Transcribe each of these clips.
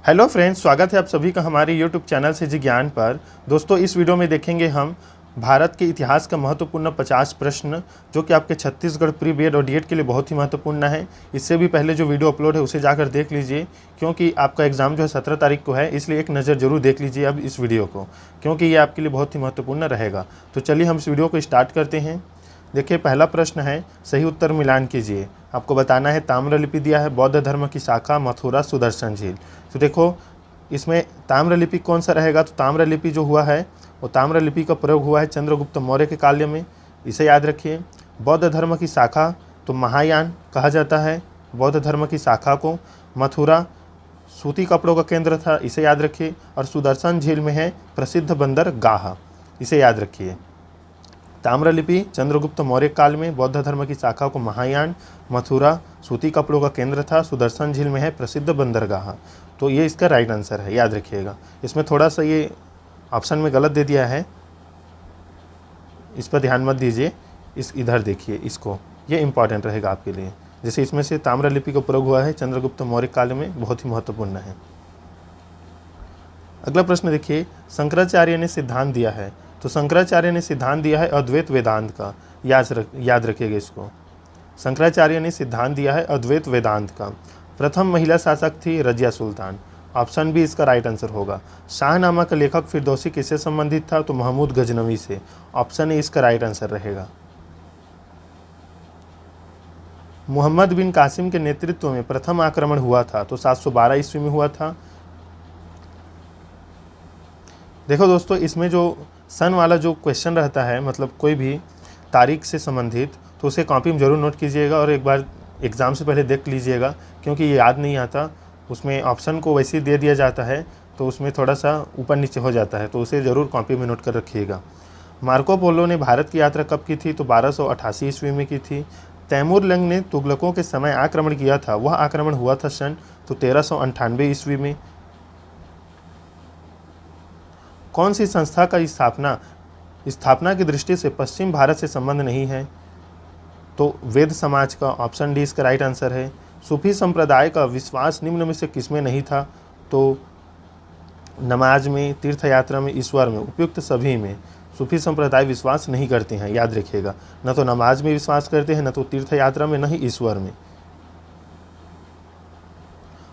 Hello friends, स्वागत है आप सभी का हमारे यूट्यूब चैनल से जी ज्ञान पर। दोस्तों, इस वीडियो में देखेंगे हम भारत के इतिहास का महत्वपूर्ण 50 प्रश्न, जो कि आपके छत्तीसगढ़ प्री बीएड और डीएड के लिए बहुत ही महत्वपूर्ण है। इससे भी पहले जो वीडियो अपलोड है उसे जाकर देख लीजिए, क्योंकि आपका एग्ज़ाम जो है 17 तारीख को है, इसलिए एक नज़र जरूर देख लीजिए अब इस वीडियो को, क्योंकि ये आपके लिए बहुत ही महत्वपूर्ण रहेगा। तो चलिए हम इस वीडियो को स्टार्ट करते हैं। देखिए, पहला प्रश्न है, सही उत्तर मिलान कीजिए। आपको बताना है ताम्रलिपि दिया है, बौद्ध धर्म की शाखा, मथुरा, सुदर्शन झील। तो देखो, इसमें ताम्रलिपि कौन सा रहेगा, तो ताम्रलिपि जो हुआ है वो ताम्रलिपि का प्रयोग हुआ है चंद्रगुप्त मौर्य के काल्य में, इसे याद रखिए। बौद्ध धर्म की शाखा तो महायान कहा जाता है बौद्ध धर्म की शाखा को। मथुरा सूती कपड़ों का केंद्र था, इसे याद रखिए। और सुदर्शन झील में है प्रसिद्ध बंदर गाह, इसे याद रखिए। ताम्रलिपि चंद्रगुप्त मौर्य काल में, बौद्ध धर्म की शाखा को महायान, मथुरा सूती कपड़ों का केंद्र था, सुदर्शन झील में है प्रसिद्ध बंदरगाह। तो ये इसका राइट आंसर है, याद रखिएगा। इसमें थोड़ा सा ये ऑप्शन में गलत दे दिया है, इस पर ध्यान मत दीजिए। इधर देखिए इसको, ये इंपॉर्टेंट रहेगा आपके लिए। जैसे इसमें से ताम्रलिपि का प्रयोग हुआ है चंद्रगुप्त मौर्य काल में, बहुत ही महत्वपूर्ण है। अगला प्रश्न देखिए, शंकराचार्य ने सिद्धांत दिया है। तो शंकराचार्य ने सिद्धांत दिया है अद्वैत वेदांत का, याद रखिएगा इसको। शंकराचार्य ने सिद्धांत दिया है अद्वैत वेदांत का। प्रथम महिला शासक थी रजिया सुल्तान, ऑप्शन बी इसका राइट आंसर होगा। शाहनामा का लेखक फिरदौसी किससे संबंधित था, तो महमूद गजनवी से, ऑप्शन ए इसका राइट आंसर रहेगा। मोहम्मद बिन कासिम के नेतृत्व में प्रथम आक्रमण हुआ था, तो 712 ईस्वी में हुआ था। देखो दोस्तों, इसमें जो सन वाला जो क्वेश्चन रहता है, मतलब कोई भी तारीख से संबंधित, तो उसे कॉपी में ज़रूर नोट कीजिएगा और एक बार एग्ज़ाम से पहले देख लीजिएगा, क्योंकि ये याद नहीं आता। उसमें ऑप्शन को वैसे ही दे दिया जाता है, तो उसमें थोड़ा सा ऊपर नीचे हो जाता है, तो उसे ज़रूर कॉपी में नोट कर रखिएगा। मार्को पोलो ने भारत की यात्रा कब की थी, तो 1288 ईस्वी में की थी। तैमूर लंग ने तुगलकों के समय आक्रमण किया था, वह आक्रमण हुआ था सन तो 1398 ईस्वी में। कौन सी संस्था का स्थापना की दृष्टि से पश्चिम भारत से संबंध नहीं है, तो वेद समाज का, ऑप्शन डी इसका राइट आंसर है। सूफी संप्रदाय का विश्वास निम्न में से किसमें नहीं था, तो नमाज में, तीर्थ यात्रा में, ईश्वर में, उपयुक्त सभी में सूफी संप्रदाय विश्वास नहीं करते हैं, याद रखिएगा। न तो नमाज में विश्वास करते हैं, न तो तीर्थ यात्रा में, न ही ईश्वर में।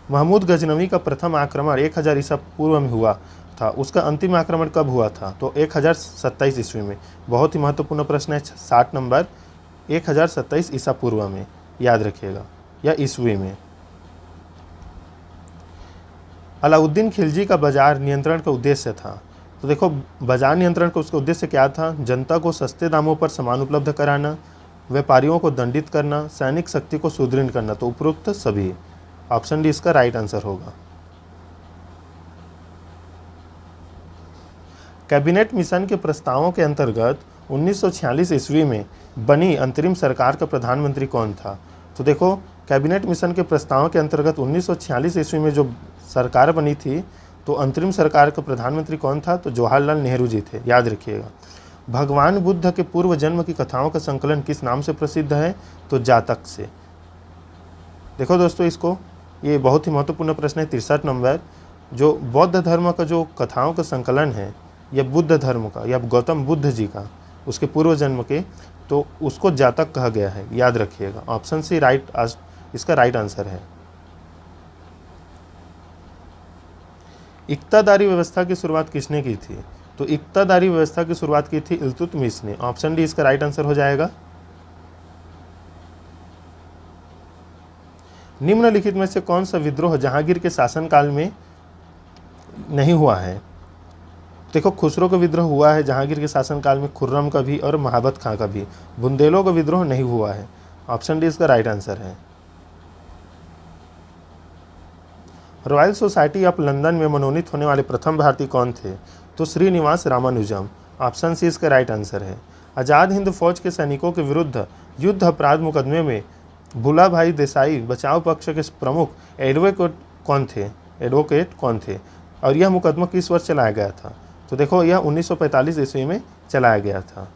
महमूद गजनवी का प्रथम आक्रमण 1000 ईसा पूर्व में हुआ था, उसका अंतिम आक्रमण कब हुआ था, तो 1027 ईस्वी में। बहुत ही महत्वपूर्ण प्रश्न है, 60 नंबर, 1027 ईसा पूर्व में, याद रखिएगा, या ईस्वी में। अलाउद्दीन खिलजी का बाजार नियंत्रण का उद्देश्य था, तो देखो, बाजार नियंत्रण का उसका उद्देश्य क्या था, जनता को सस्ते दामों पर सामान उपलब्ध कराना, व्यापारियों को दंडित करना, सैनिक शक्ति को सुदृढ़ करना, तो उपरोक्त सभी, ऑप्शन डी इसका राइट आंसर होगा। कैबिनेट मिशन के प्रस्तावों के अंतर्गत 1946 ईस्वी में बनी अंतरिम सरकार का प्रधानमंत्री कौन था, तो देखो, कैबिनेट मिशन के प्रस्तावों के अंतर्गत 1946 ईस्वी में जो सरकार बनी थी, तो अंतरिम सरकार का प्रधानमंत्री कौन था, तो जवाहरलाल नेहरू जी थे, याद रखिएगा। भगवान बुद्ध के पूर्व जन्म की कथाओं का संकलन किस नाम से प्रसिद्ध है, तो जातक से। देखो दोस्तों, इसको, ये बहुत ही महत्वपूर्ण प्रश्न है, 63 नंबर। जो बौद्ध धर्म का जो कथाओं का संकलन है, या बुद्ध धर्म का, या गौतम बुद्ध जी का, उसके पूर्व जन्म के, तो उसको जातक कहा गया है, याद रखिएगा। ऑप्शन सी इसका राइट आंसर है। इक्तादारी व्यवस्था की शुरुआत किसने की थी, तो इक्तादारी व्यवस्था की शुरुआत की थी इल्तुतमिश ने, ऑप्शन डी इसका राइट आंसर हो जाएगा। निम्नलिखित में से कौन सा विद्रोह जहांगीर के शासनकाल में नहीं हुआ है, देखो, खुसरो का विद्रोह हुआ है जहांगीर के शासनकाल में, खुर्रम का भी और महाबत खां का भी। बुंदेलों का विद्रोह नहीं हुआ है, ऑप्शन डी इसका राइट आंसर है। रॉयल सोसाइटी ऑफ लंदन में मनोनीत होने वाले प्रथम भारतीय कौन थे, तो श्रीनिवास रामानुजम, ऑप्शन सी इसका राइट आंसर है। आज़ाद हिंद फौज के सैनिकों के विरुद्ध युद्ध अपराध मुकदमे में भूलाभाई देसाई बचाव पक्ष के प्रमुख एडवोकेट कौन थे, और यह मुकदमा किस वर्ष चलाया गया था, तो देखो, यह 1945 ईस्वी में चलाया गया था।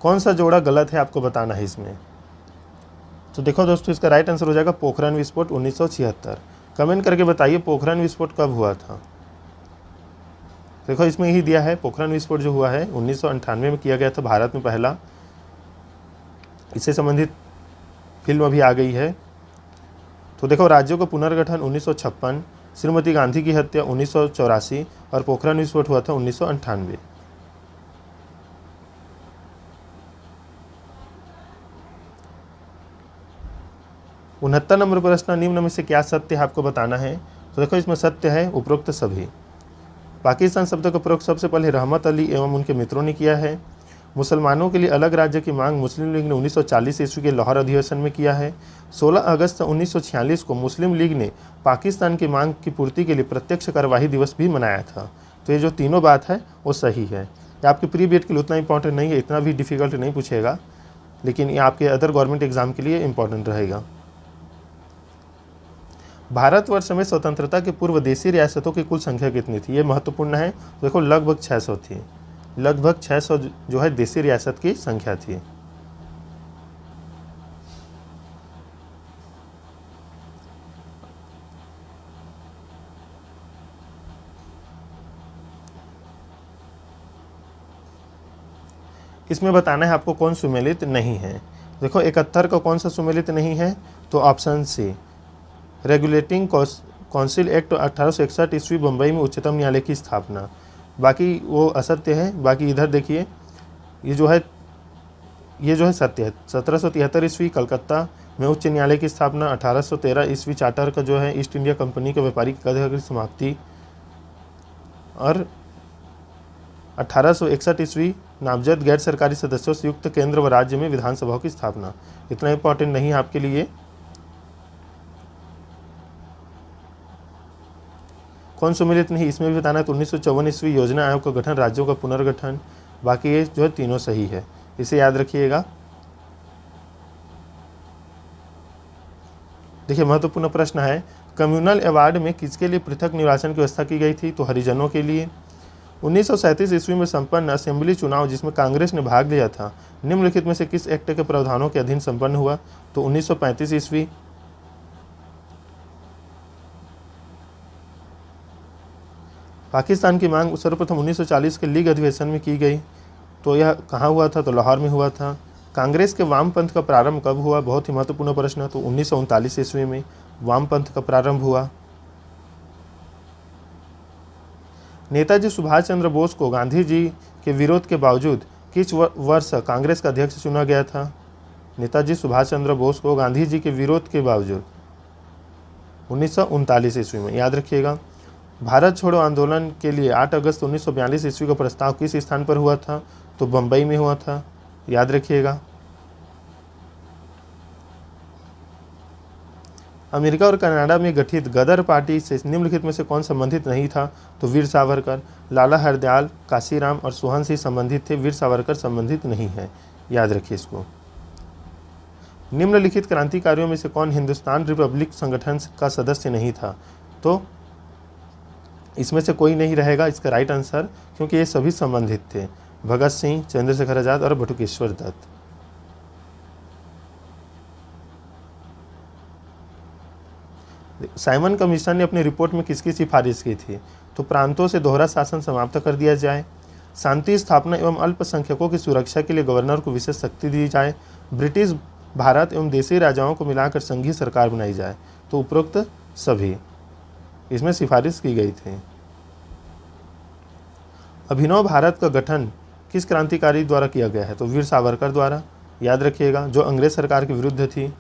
कौन सा जोड़ा गलत है आपको बताना है इसमें। तो देखो दोस्तों, इसका राइट आंसर हो जाएगा पोखरण विस्फोट 1976। कमेंट करके बताइए पोखरण विस्फोट कब हुआ था। देखो इसमें यही दिया है, पोखरण विस्फोट जो हुआ है 1998 में किया गया था भारत में पहला। इससे संबंधित फिल्म अभी आ गई है। तो देखो राज्यों का पुनर्गठन 1956, श्रीमती गांधी की हत्या 1984 और पोखरण विस्फोट हुआ था 1998। उनहत्तर नंबर प्रश्न, निम्न में से क्या सत्य है आपको बताना है। तो देखो इसमें सत्य है उपरोक्त सभी। पाकिस्तान शब्द का प्रयोग सबसे पहले रहमत अली एवं उनके मित्रों ने किया है। मुसलमानों के लिए अलग राज्य की मांग मुस्लिम लीग ने 1940 ईस्वी के लाहौर अधिवेशन में किया है। 16 अगस्त 1946 को मुस्लिम लीग ने पाकिस्तान की मांग की पूर्ति के लिए प्रत्यक्ष कार्यवाही दिवस भी मनाया था। तो ये जो तीनों बात है वो सही है। ये आपके प्री बीएड के लिए उतना इंपॉर्टेंट नहीं है, इतना भी डिफिकल्ट नहीं पूछेगा, लेकिन ये आपके अदर गवर्नमेंट एग्जाम के लिए इंपॉर्टेंट रहेगा। भारतवर्ष में स्वतंत्रता के पूर्व देशी रियासतों की कुल संख्या कितनी थी, ये महत्वपूर्ण है। देखो लगभग 600 थी, लगभग 600 जो है देशी रियासत की संख्या थी। इसमें बताना है आपको कौन सुमेलित नहीं है। देखो 71 का कौन सा सुमेलित नहीं है, तो option C, regulating council act 1861 ईस्वी बम्बई में उच्चतम न्यायालय की स्थापना। बाकी वो असत्य है। बाकी इधर देखिए ये जो है सत्य है। 1773 ईस्वी कलकत्ता में उच्च न्यायालय की स्थापना। 1813 ईस्वी चार्टर का जो है ईस्ट इंडिया कंपनी के व्यापारिक अधिकार की समाप्ति। और 1861 ईस्वी नामजद गैर सरकारी सदस्यों से युक्त केंद्र व राज्य में विधानसभाओं की स्थापना। इतना इंपॉर्टेंट नहीं है आपके लिए। कौन सुमेलित नहीं, इसमें भी बताना है। तो 1954 ईस्वी योजना आयोग का गठन, राज्यों का पुनर्गठन। बाकी ये जो है तीनों सही है, इसे याद रखिएगा। देखिए महत्वपूर्ण प्रश्न है, कम्युनल अवार्ड में किसके लिए पृथक निर्वाचन की व्यवस्था की गई थी, तो हरिजनों के लिए। 1937 ईस्वी में संपन्न असेंबली चुनाव जिसमें कांग्रेस ने भाग लिया था, निम्नलिखित में से किस एक्ट के प्रावधानों के अधीन संपन्न हुआ, तो 1935 ईस्वी। पाकिस्तान की मांग सर्वप्रथम 1940 के लीग अधिवेशन में की गई, तो यह कहाँ हुआ था, तो लाहौर में हुआ था। कांग्रेस के वामपंथ का प्रारंभ कब हुआ, बहुत ही महत्वपूर्ण प्रश्न है। तो 1939 ईस्वी में वामपंथ का प्रारंभ हुआ। नेताजी सुभाष चंद्र बोस को गांधी जी के विरोध के बावजूद किस वर्ष कांग्रेस का अध्यक्ष चुना गया था। नेताजी सुभाष चंद्र बोस को गांधी जी के विरोध के बावजूद 1939 ईस्वी में, याद रखिएगा। भारत छोड़ो आंदोलन के लिए 8 अगस्त 1942 ईस्वी का प्रस्ताव किस स्थान पर हुआ था, तो बम्बई में हुआ था, याद रखिएगा। अमेरिका और कनाडा में गठित गदर पार्टी से निम्नलिखित में से कौन संबंधित नहीं था, तो वीर सावरकर। लाला हरदयाल, काशीराम और सोहन सिंह संबंधित थे, वीर सावरकर संबंधित नहीं है, याद रखिए इसको। निम्नलिखित क्रांतिकारियों में से कौन हिंदुस्तान रिपब्लिक संगठन का सदस्य नहीं था, तो इसमें से कोई नहीं रहेगा इसका राइट आंसर, क्योंकि ये सभी संबंधित थे, भगत सिंह, चंद्रशेखर आजाद और बटुकेश्वर दत्त। साइमन कमीशन ने अपनी रिपोर्ट में किसकी सिफारिश की थी, तो प्रांतों से दोहरा शासन समाप्त कर दिया जाए, शांति स्थापना एवं अल्पसंख्यकों की सुरक्षा के लिए गवर्नर को विशेष शक्ति दी जाए, ब्रिटिश भारत एवं देशी राजाओं को मिलाकर संघीय सरकार बनाई जाए। तो उपरोक्त सभी इसमें सिफारिश की गई थी। अभिनव भारत का गठन किस क्रांतिकारी द्वारा किया गया है, तो वीर सावरकर द्वारा, याद रखिएगा, जो अंग्रेज सरकार के विरुद्ध थी।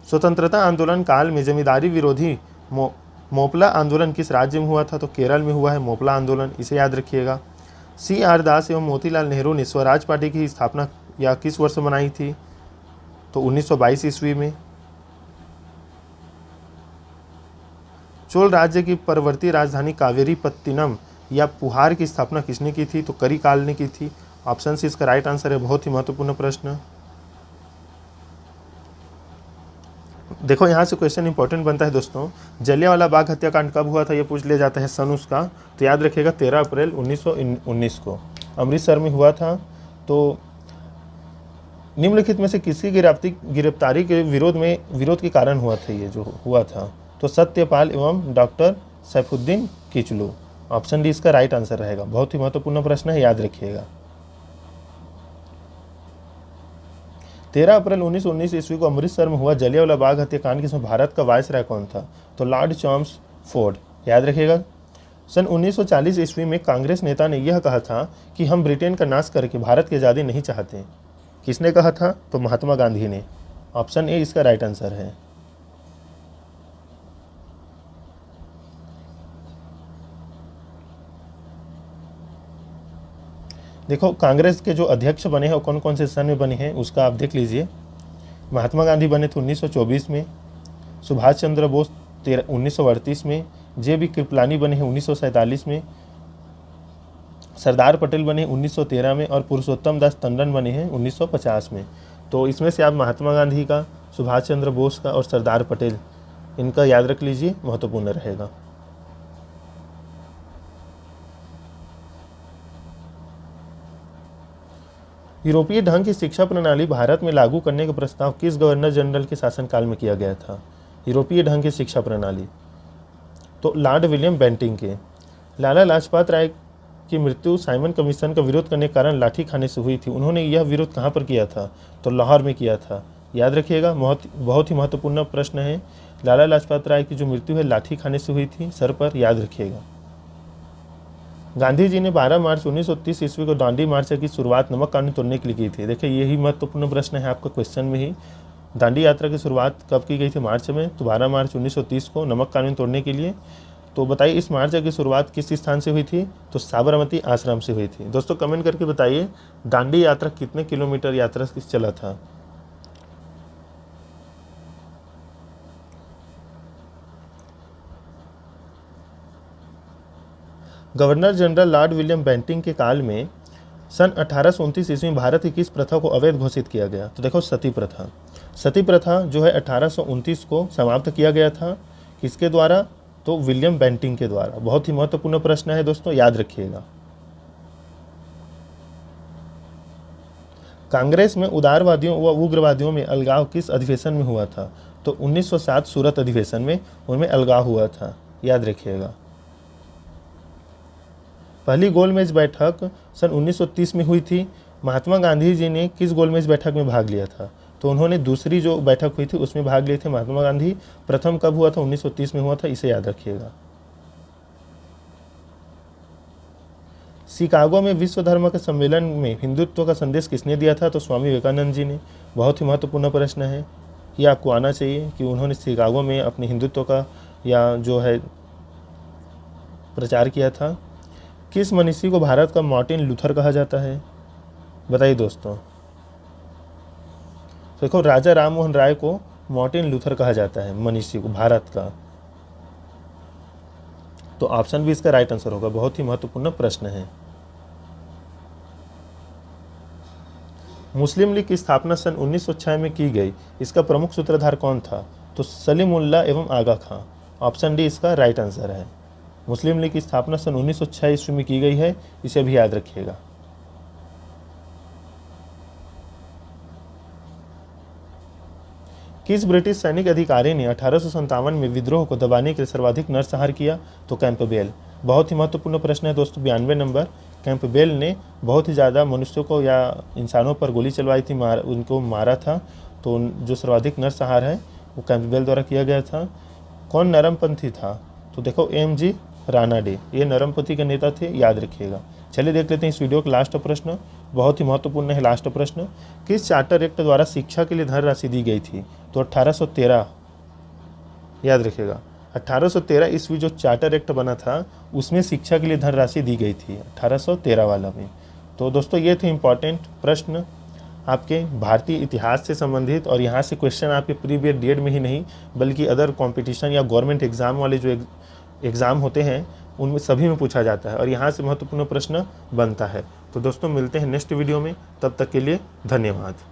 स्वतंत्रता आंदोलन काल में जमींदारी विरोधी मोपला आंदोलन किस राज्य में हुआ था, तो केरल में हुआ है मोपला आंदोलन, इसे याद रखिएगा। CR दास एवं मोतीलाल नेहरू ने स्वराज पार्टी की स्थापना या किस वर्ष मनाई थी, तो 1922 ईस्वी में। चोल राज्य की परवर्ती राजधानी कावेरीपत्तनम या पुहार की स्थापना किसने की थी, तो करिकाल ने की थी। ऑप्शन सी इसका राइट आंसर है, बहुत ही महत्वपूर्ण प्रश्न। देखो यहाँ से क्वेश्चन इंपॉर्टेंट बनता है दोस्तों, जलियांवाला बाग हत्याकांड कब हुआ था, ये पूछ लिया जाता है सन उसका, तो याद रखिएगा 13 अप्रैल 1919 को अमृतसर में हुआ था। तो निम्नलिखित में से किसकी गिरफ्तारी के विरोध के कारण हुआ था ये जो हुआ था? तो सत्यपाल एवं doctor Saifuddin Kitchlew. Option D इसका राइट आंसर रहेगा। बहुत ही महत्वपूर्ण प्रश्न है, याद रखिएगा। 13 अप्रैल 1919 ईस्वी को अमृतसर में हुआ जलियांवाला बाग हत्याकांड जिसमें भारत का वायसराय कौन था? तो लॉर्ड चॉम्स्फोर्ड। याद रखिएगा। सन 1940 ईस्वी में कांग्रेस नेता ने यह कहा था कि हम ब्रिटेन का नाश करके भारत की आज़ादी नहीं चाहते। किसने कहा था? तो महात्मा गांधी ने। ऑप्शन ए इसका राइट आंसर है। देखो, कांग्रेस के जो अध्यक्ष बने हैं वो कौन कौन से सन में बने हैं उसका आप देख लीजिए। महात्मा गांधी बने थे 1924 में, सुभाष चंद्र बोस 1938 में, जे.बी. कृपलानी बने हैं 1947 में, सरदार पटेल बने 1913 में और पुरुषोत्तम दास टंडन बने हैं 1950 में। तो इसमें से आप महात्मा गांधी का, सुभाष चंद्र बोस का और सरदार पटेल, इनका याद रख लीजिए, महत्वपूर्ण रहेगा। यूरोपीय ढंग की शिक्षा प्रणाली भारत में लागू करने का प्रस्ताव किस गवर्नर जनरल के शासनकाल में किया गया था? यूरोपीय ढंग की शिक्षा प्रणाली, तो लॉर्ड विलियम बेंटिंग के। लाला लाजपत राय की मृत्यु साइमन कमीशन का विरोध करने के कारण लाठी खाने से हुई थी। उन्होंने यह विरोध कहाँ पर किया था? तो लाहौर में किया था। याद रखिएगा, बहुत ही महत्वपूर्ण प्रश्न है। लाला लाजपत राय की जो मृत्यु है लाठी खाने से हुई थी, सर पर, याद रखिएगा। गांधी जी ने 12 मार्च 1930 ईस्वी को दांडी मार्च की शुरुआत नमक कानून तोड़ने के लिए की थी। देखिए, यही महत्वपूर्ण प्रश्न है आपका क्वेश्चन में ही। दांडी यात्रा की शुरुआत कब की गई थी? मार्च में। तो 12 मार्च 1930 को नमक कानून तोड़ने के लिए। तो बताइए इस मार्च की शुरुआत किस स्थान से हुई थी? तो साबरमती आश्रम से हुई थी। दोस्तों कमेंट करके बताइए, दांडी यात्रा कितने किलोमीटर यात्रा चला था? Governor general lord William Bentinck के काल में सन 1829 ईस्वी में भारत की किस प्रथा को अवैध घोषित किया गया? तो देखो, सती प्रथा। सती प्रथा जो है 1829 को समाप्त किया गया था। किसके द्वारा? तो विलियम बेंटिंग के द्वारा। बहुत ही महत्वपूर्ण प्रश्न है दोस्तों, याद रखिएगा। कांग्रेस में उदारवादियों व उग्रवादियों में अलगाव किस अधिवेशन में हुआ था? तो 1907 सूरत अधिवेशन में उनमें अलगाव हुआ था। याद रखिएगा। पहली गोलमेज बैठक सन 1930 में हुई थी। महात्मा गांधी जी ने किस गोलमेज बैठक में भाग लिया था? तो उन्होंने दूसरी जो बैठक हुई थी उसमें भाग लिए थे महात्मा गांधी। प्रथम कब हुआ था? 1930 में हुआ था, इसे याद रखिएगा। शिकागो में विश्व धर्म के सम्मेलन में हिंदुत्व का संदेश किसने दिया था? तो स्वामी विवेकानंद जी ने। बहुत ही महत्वपूर्ण प्रश्न है, ये आपको आना चाहिए कि उन्होंने शिकागो में अपने हिंदुत्व का या जो है प्रचार किया था। किस मनीषी को भारत का मार्टिन लूथर कहा जाता है? बताइए दोस्तों। देखो, राजा राम मोहन राय को मार्टिन लूथर कहा जाता है, मनीषी को, भारत का। तो ऑप्शन भी इसका राइट आंसर होगा। बहुत ही महत्वपूर्ण प्रश्न है। मुस्लिम लीग की स्थापना सन 1906 में की गई, इसका प्रमुख सूत्रधार कौन था? तो सलीमुल्लाह एवं आगा खां। ऑप्शन डी इसका राइट आंसर है। मुस्लिम लीग की स्थापना सन 1906 ईस्वी में की गई है, इसे भी याद रखिएगा। किस ब्रिटिश सैनिक अधिकारी ने 1857 में विद्रोह को दबाने के लिए सर्वाधिक नरसंहार किया? तो कैंपबेल। बहुत ही महत्वपूर्ण प्रश्न है दोस्तों, 92 नंबर। कैंपबेल ने बहुत ही ज़्यादा मनुष्यों को या इंसानों पर गोली चलवाई थी, उनको मारा था। तो जो सर्वाधिक नरसंहार है वो कैंपबेल द्वारा किया गया था। कौन नरमपंथी था? तो देखो, एम.जी. रानाडे, ये नरमपंथी के नेता थे, याद रखिएगा। चलिए देख लेते हैं इस वीडियो का लास्ट प्रश्न। बहुत ही महत्वपूर्ण है लास्ट प्रश्न। किस चार्टर एक्ट द्वारा शिक्षा के लिए धनराशि दी गई थी? तो 1813। याद रखिएगा, 1813 ईस्वी जो चार्टर एक्ट बना था उसमें शिक्षा के लिए धनराशि दी गई थी, 1813 वाला में। तो दोस्तों ये थे इम्पॉर्टेंट प्रश्न आपके भारतीय इतिहास से संबंधित। और यहाँ से क्वेश्चन आपके प्रीवियस डीएड में ही नहीं बल्कि अदर कंपटीशन या गवर्नमेंट एग्जाम वाले जो एग्ज़ाम होते हैं उनमें सभी में पूछा जाता है और यहाँ से महत्वपूर्ण प्रश्न बनता है। तो दोस्तों मिलते हैं नेक्स्ट वीडियो में, तब तक के लिए धन्यवाद।